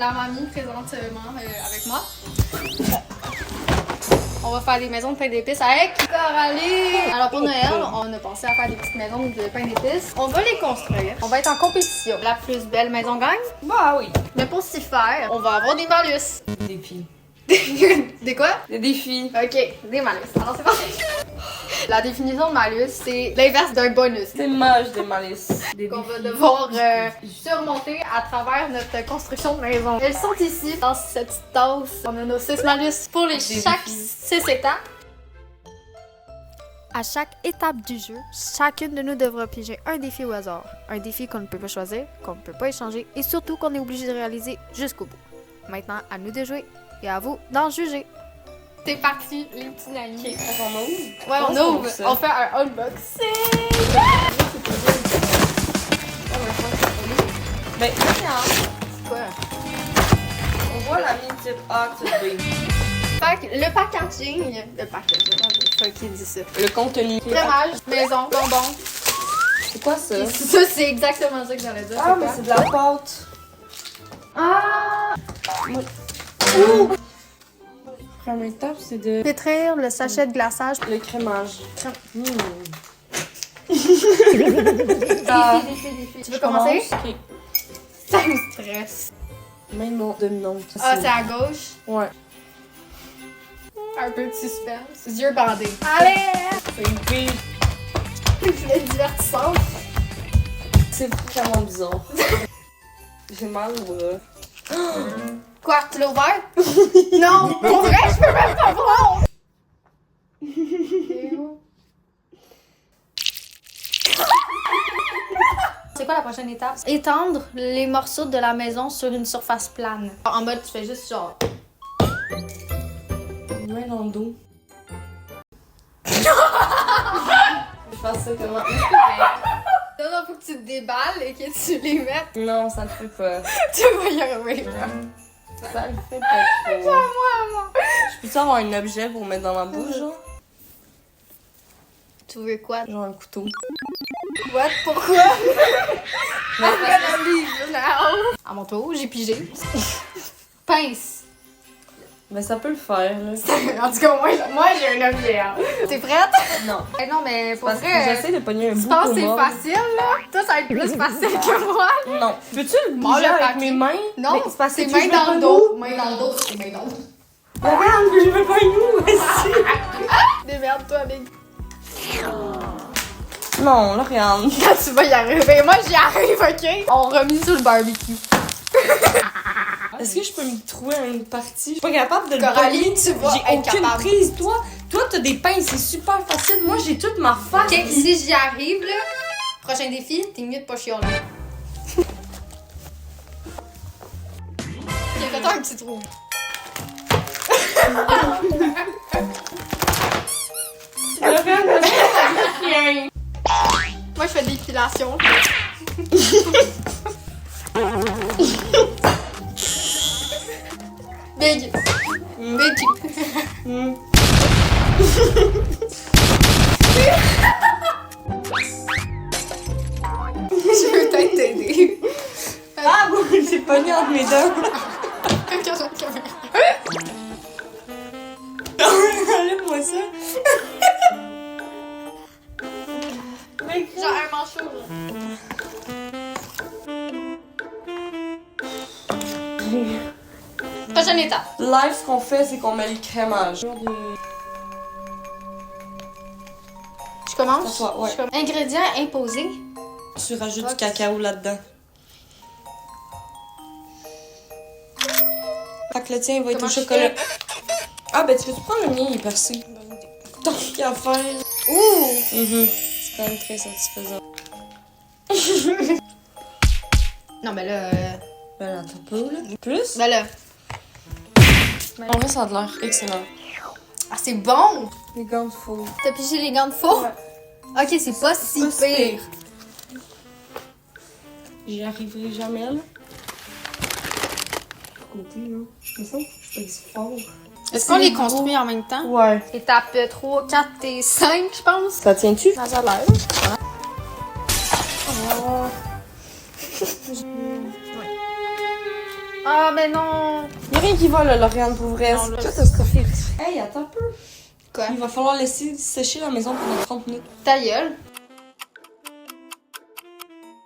la mamie présentement avec moi. On va faire des maisons de pain d'épices avec Coralie. Alors pour Noël, on a pensé à faire des petites maisons de pain d'épices. On va les construire. On va être en compétition. La plus belle maison gagne. Bah oui. Mais pour s'y faire, on va avoir des malus. Des filles. Des quoi? Des défis. Ok, des malus. Alors c'est parti. La définition de malus, c'est l'inverse d'un bonus. C'est moche des malices. Des Qu'on va défis. devoir surmonter à travers notre construction de maison. Elles sont ici dans cette petite tasse. On a nos 6 malus pour chaque 6 étapes. À chaque étape du jeu, chacune de nous devra piger un défi au hasard. Un défi qu'on ne peut pas choisir, qu'on ne peut pas échanger et surtout qu'on est obligé de réaliser jusqu'au bout. Maintenant, à nous de jouer et à vous d'en juger. C'est parti, les petits amis. Ok, on ouvre? Ouais, on ouvre. On fait un unboxing. Ben, regarde. C'est quoi? On voit la mine type A, type B. Fait que le packaging, c'est ça qui dit ça. Le contenu. Fromage, maison, bonbons. C'est quoi ça? Ça, c'est exactement ça que j'allais dire. Ah, mais c'est de la pâte. Ah! Première étape, c'est de... Pétrir le sachet de glaçage. Le crémage. Défi. Tu veux commencer? Ok. Ça me stresse. Mais non, dominante. Ah, c'est à gauche. Ouais. Un peu de suspense. Yeux bandés. Allez! C'est une pile. Je vais divertissant. C'est vraiment bizarre. J'ai mal au bras. Quoi? Tu l'as ouvert? Non! Pour vrai, je peux même pas voir! C'est quoi la prochaine étape? Étendre les morceaux de la maison sur une surface plane. En mode, tu fais juste genre... Main dans le dos. Je fasse ça comment? Non, faut que tu te déballes et que tu les mettes. Non, ça le fait pas. Tu vas y arriver. Ça le fait pas trop. Moi. Je peux-tu avoir un objet pour mettre dans ma bouche, genre? Tu veux quoi? Genre un couteau. What? Pourquoi? I'm gonna leave now. À mon tour, j'ai pigé. Pince. Mais ça peut le faire, là. En tout cas, moi j'ai un objet. Hein. T'es prête? Non. Eh non, mais pour Parce que vrai, j'essaie de pogner un tu bout penses pour que c'est moi. facile, là? Toi, ça va être plus facile que moi. Non. Peux-tu le Bon, bouger le avec papier. mes mains? Non, Mais c'est parce que c'est tu main veux dans pas le nous. dos. Main dans le dos, c'est main dans le dos. Regarde, je veux pas nous, aussi. Démerde-toi, Big. Non, là, regarde. Quand tu vas y arriver, moi j'y arrive, ok? On remis sur le barbecue. Est-ce que je peux me trouver une partie? Je suis pas capable de le Coralie, pogner. tu vas J'ai être aucune capable. prise. Toi, t'as des pinces, c'est super facile. Moi, j'ai toute ma face. Ok, si j'y arrive, là, prochain défi, t'es mieux de pas chialer. Ok, fais-toi un petit trou. Regarde, chien. Moi, je fais de l'épilation. Big. Big. Je veux peut-être t'aider. Ah, bon, j'ai pogné entre mes dents. Regarde la caméra. Enlève-moi ça. Genre un manchot, là. Prochaine étape. Live, ce qu'on fait, c'est qu'on met le crémage. Je commence? C'est à toi, ouais. Je commence. Ingrédients imposés. Tu rajoutes du cacao là-dedans. Fait que le tien va être au Comment je chocolat. fais? Ah, ben tu peux prendre le mien, il est percé. Tant qu'à faire. Ouh! C'est quand même très satisfaisant. Non, mais là... Ben attends un peu, là. Plus? Ben là... En vrai, ça a l'air excellent. Ah, c'est bon! Les gants de faux. T'as pigé les gants de faux? Ouais. Ok, c'est pas si Pas si pire. J'y arriverai jamais, là. Côté, là. Mais ça, c'est fort. Est-ce qu'on les construit en même temps? Ouais. Étape 3, 4 et 5, je pense. Ça tient-tu? Ça a l'air. Ah, mais non! Y'a rien qui va là, Lauriane, pour vrai. Non, là, C'est c'est catastrophique. Hey, attends un peu. Quoi? Il va falloir laisser sécher la maison pendant 30 minutes. Ta gueule.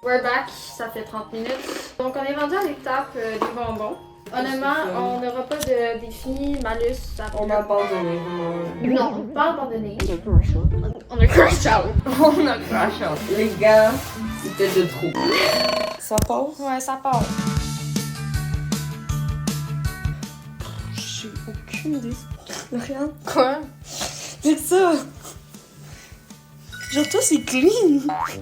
We're back, ça fait 30 minutes. Donc, on est rendu à l'étape des bonbons. Honnêtement, on n'aura pas de défi, malus, ça On a abandonné, vraiment. Non, pas abandonné. On a crash out. On a crash out. Les gars, c'était de trop. Ça part? Ouais, ça part. J'ai aucune idée. Lauriane? Quoi? C'est ça. Genre, toi, c'est clean. Arc!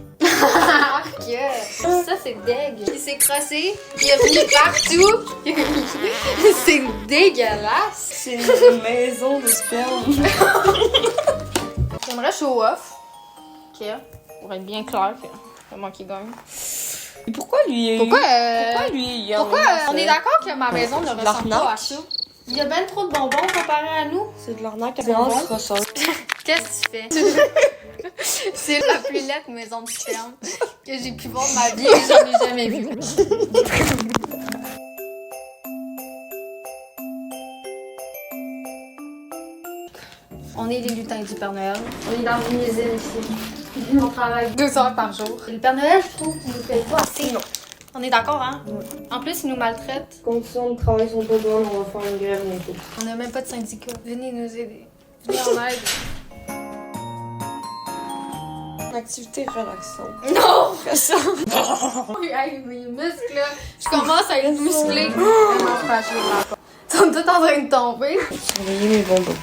Ça, c'est deg. Il s'est crossé, il a mis partout. C'est dégueulasse. C'est une maison de sperme. J'aimerais show off. Ok. Pour être bien clair que c'est moi qui gagne. Et pourquoi lui? Pourquoi lui? on est d'accord que ma maison ne ressemble l'arnaque. pas à ça? Il y a ben trop de bonbons comparé à nous. C'est de l'arnaque à Bonbons. Qu'est-ce Qu'est-ce que tu fais? C'est la plus laide maison de ferme que j'ai pu voir de ma vie et j'en ai jamais vue. On est les lutins du Père Noël. On est dans une usine ici. On travaille 2 heures par jour. Et le Père Noël, je trouve qu'il nous paye pas assez. Non. On est d'accord, hein? Ouais. En plus, il nous maltraite. Conditions de travail sont pas bonnes, on va faire une grève bientôt. On n'a même pas de syndicat. Venez nous aider. Venez en aide. Une activité relaxante. Non! Ça. Hey, mes muscles, là, je commence à être musclée. Vraiment fâchée, là. Ils sont tous en train de tomber. Surveillez mes bonbons.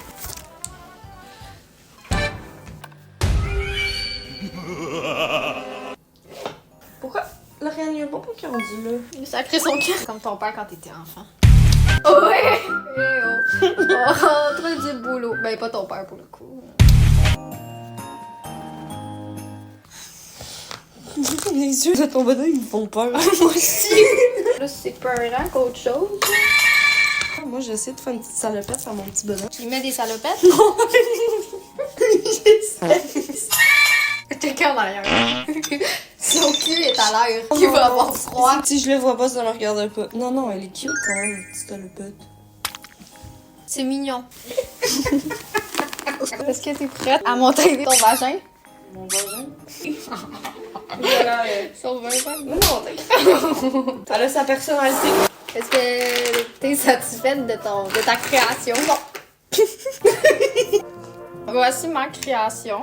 Pourquoi? Lauriane, il y a un bonbon qui est rendu là. Il a sacré son cœur. Comme ton père quand t'étais enfant. Oh ouais! Eh oh! Oh, trop du boulot. Ben, pas ton père pour le coup. Les yeux de ton bonhomme, ils me font peur. Moi aussi. Là, c'est peurant qu'autre chose. Moi, j'essaie de faire une petite salopette à mon petit bonhomme. Il met des salopettes. Non! T'es qu'en arrière. Son cul est à l'air. Il va avoir froid. Si je le vois pas, ça me regarde pas. Non, non, elle est cute quand même, la petite salopette. C'est mignon. Est-ce que t'es prête à monter ton vagin? Mon vagin? Son vagin? Non, t'inquiète. Elle a sa personnalité. Est-ce que t'es satisfaite de ta création? Non. Voici ma création.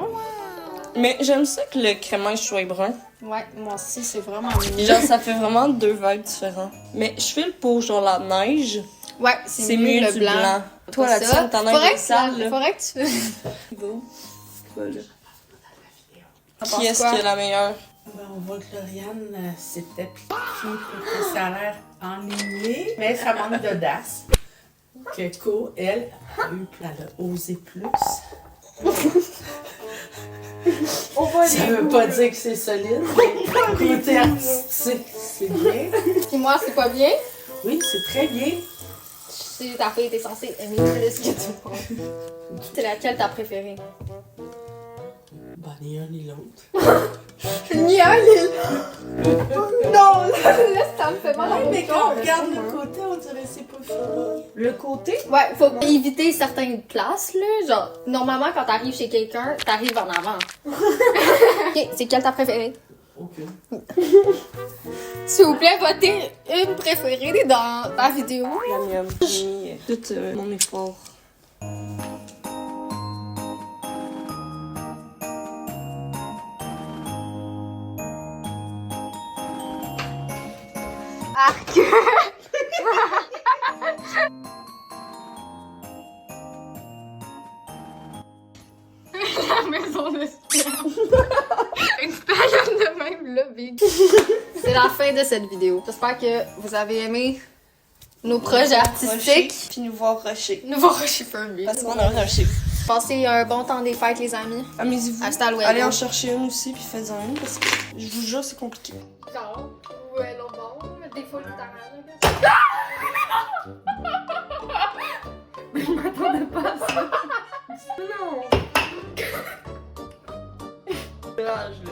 Mais j'aime ça que le crémage soit brun. Ouais, moi aussi, c'est vraiment mignon. Genre, ça fait vraiment 2 vibes différents. Mais je file pour genre la neige. Ouais, C'est mieux le du blanc. blanc. Toi, la tienne, t'en as une sale, là. Faudrait que tu... Go. Voilà. T'en Qui est-ce penses qui quoi? est la meilleure? Ben, on voit que Lauriane s'était piquée pour que ça a l'air enligné, mais ça manque d'audace. Que Co, elle a osé plus. Ça veut pas dire que c'est solide, mais côté artistique, c'est bien. Puis moi, c'est pas bien. Oui, c'est très bien. Si ta fille était censée aimer plus que tout. C'est laquelle t'as préférée? Ben, ni un ni l'autre. Ni un, non, là, ça me fait mal. Ouais, mais quand on regarde le côté, on dirait que c'est pas fini. Le côté? Ouais, faut éviter certaines places, là. Genre, normalement, quand t'arrives chez quelqu'un, t'arrives en avant. Ok, c'est quelle ta préférée? Aucune. S'il vous plaît, votez une préférée dans la vidéo. La mienne. J'ai mis tout mon effort. Arc! La maison de sperme. Une période de même lobby. C'est la fin de cette vidéo. J'espère que vous avez aimé nos projets artistiques. Puis nous voir rusher. Nouveau Rocher Furby. Parce qu'on a rushé. Passez un bon temps des fêtes, les amis. Amusez-vous. Hasta luego. Allez en chercher une aussi, puis faites-en une, parce que je vous jure, c'est compliqué. Genre, ouais, non, bon, mais des fois, le t'arrange. Je m'attendais pas à ça. Non. Rage, là.